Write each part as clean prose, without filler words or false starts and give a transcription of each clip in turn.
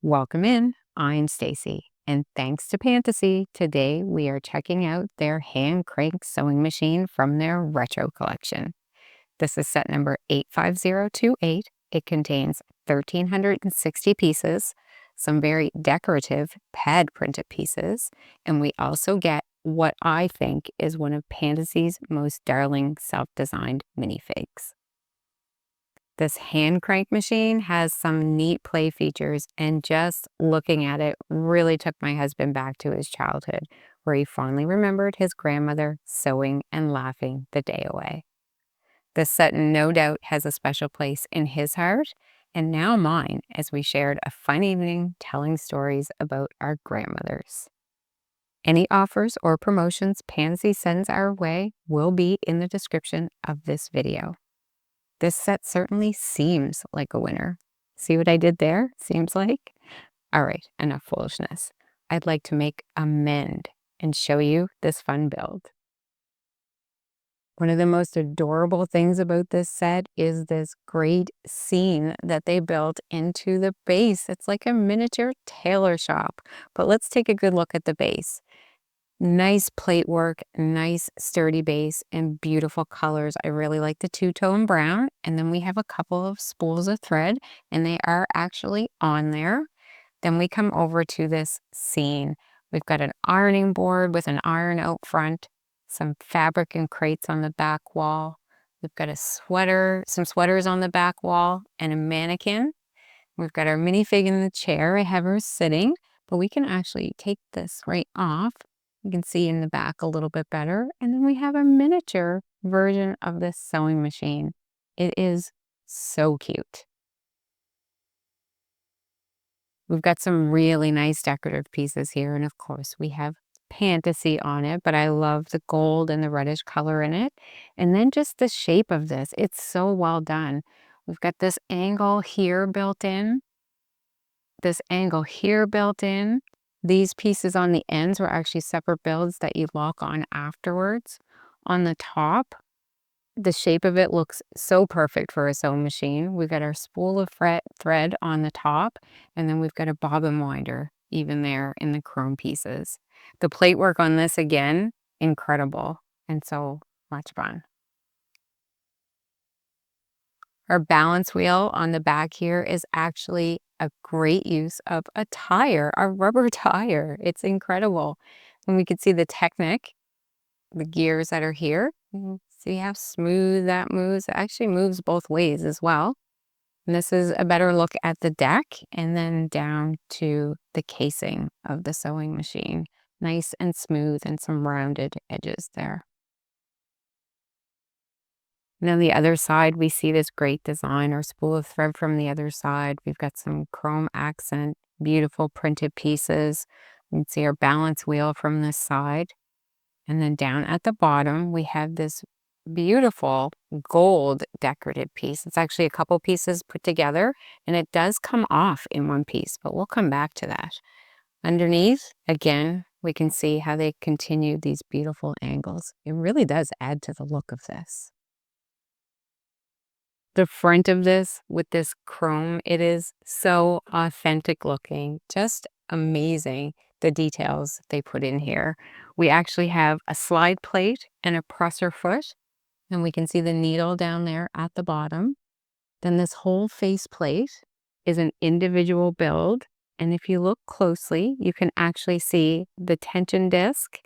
Welcome in. I'm Stacy, and thanks to Pantasy, today we are checking out their hand crank sewing machine from their retro collection. This is set number 85028. It contains 1,360 pieces, some very decorative pad printed pieces, and we also get what I think is one of Pantasy's most darling self-designed minifigs. This hand crank machine has some neat play features, and just looking at it really took my husband back to his childhood, where he fondly remembered his grandmother sewing and laughing the day away. This set no doubt has a special place in his heart, and now mine, as we shared a fun evening telling stories about our grandmothers. Any offers or promotions Pansy sends our way will be in the description of this video. This set certainly seems like a winner. See what I did there? Seems like? All right, enough foolishness. I'd like to make amend and show you this fun build. One of the most adorable things about this set is this great scene that they built into the base. It's like a miniature tailor shop. But let's take a good look at the base. Nice plate work, nice sturdy base, and beautiful colors. I really like the two-tone brown. And then we have a couple of spools of thread, and they are actually on there. Then we come over to this scene. We've got an ironing board with an iron out front, some fabric and crates on the back wall. We've got a sweater, some sweaters on the back wall, and a mannequin. We've got our minifig in the chair. I have her sitting, but we can actually take this right off. You can see in the back a little bit better. And then we have a miniature version of this sewing machine. It is so cute. We've got some really nice decorative pieces here. And of course, we have Pantasy on it, but I love the gold and the reddish color in it. And then just the shape of this. It's so well done. We've got this angle here built in. This angle here built in. These pieces on the ends were actually separate builds that you lock on afterwards. On the top, the shape of it looks so perfect for a sewing machine. We've got our spool of thread on the top, and then we've got a bobbin winder even there in the chrome pieces. The plate work on this, again, incredible, and so much fun. Our balance wheel on the back here is actually a great use of a tire, a rubber tire. It's incredible. And we can see the Technic, the gears that are here. See how smooth that moves? It actually moves both ways as well. And this is a better look at the deck and then down to the casing of the sewing machine. Nice and smooth and some rounded edges there. And on the other side, we see this great design, our spool of thread from the other side. We've got some chrome accent, beautiful printed pieces. You can see our balance wheel from this side. And then down at the bottom, we have this beautiful gold decorative piece. It's actually a couple pieces put together, and it does come off in one piece, but we'll come back to that. Underneath, again, we can see how they continue these beautiful angles. It really does add to the look of this. The front of this with this chrome, it is so authentic looking, just amazing the details they put in here. We actually have a slide plate and a presser foot, and we can see the needle down there at the bottom. Then this whole face plate is an individual build, and if you look closely, you can actually see the tension disc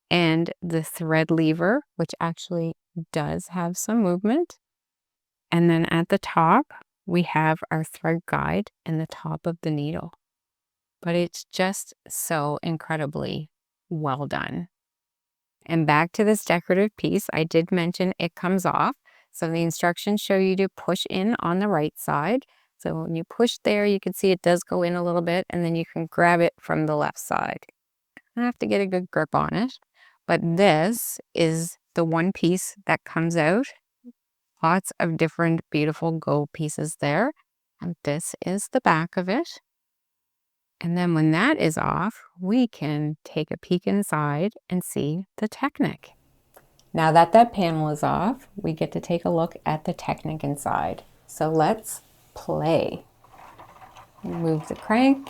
and the thread lever, which actually does have some movement. And then at the top, we have our thread guide and the top of the needle. But it's just so incredibly well done. And back to this decorative piece, I did mention it comes off. So the instructions show you to push in on the right side. So when you push there, you can see it does go in a little bit, and then you can grab it from the left side. I have to get a good grip on it. But this is the one piece that comes out. Lots of different beautiful gold pieces there. And this is the back of it. And then when that is off, we can take a peek inside and see the Technic. Now that that panel is off, we get to take a look at the Technic inside. So let's play. Move the crank.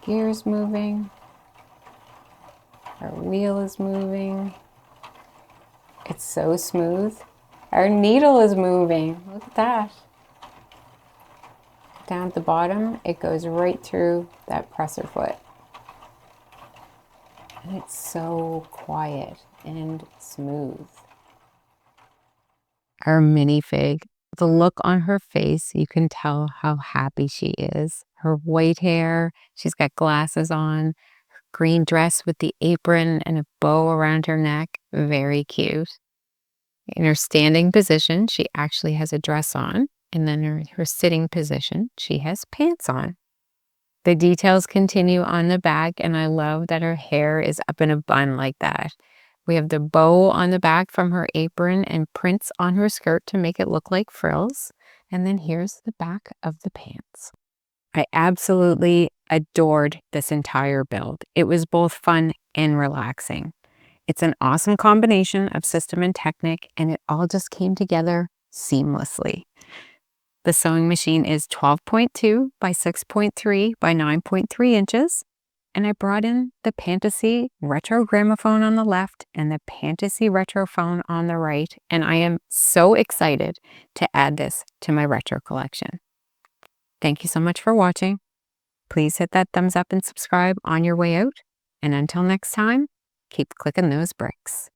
Gears moving. Our wheel is moving. It's so smooth. Our needle is moving. Look at that. Down at the bottom, it goes right through that presser foot. And it's so quiet and smooth. Our minifig, the look on her face, you can tell how happy she is. Her white hair, she's got glasses on, green dress with the apron and a bow around her neck. Very cute. In her standing position, she actually has a dress on. And then her sitting position, she has pants on. The details continue on the back, and I love that her hair is up in a bun like that. We have the bow on the back from her apron and prints on her skirt to make it look like frills. And then here's the back of the pants. I absolutely adored this entire build. It was both fun and relaxing. It's an awesome combination of system and technique, and it all just came together seamlessly. The sewing machine is 12.2 by 6.3 by 9.3 inches. And I brought in the Pantasy Retro Gramophone on the left and the Pantasy Retro Phone on the right. And I am so excited to add this to my retro collection. Thank you so much for watching. Please hit that thumbs up and subscribe on your way out. And until next time, keep clicking those bricks.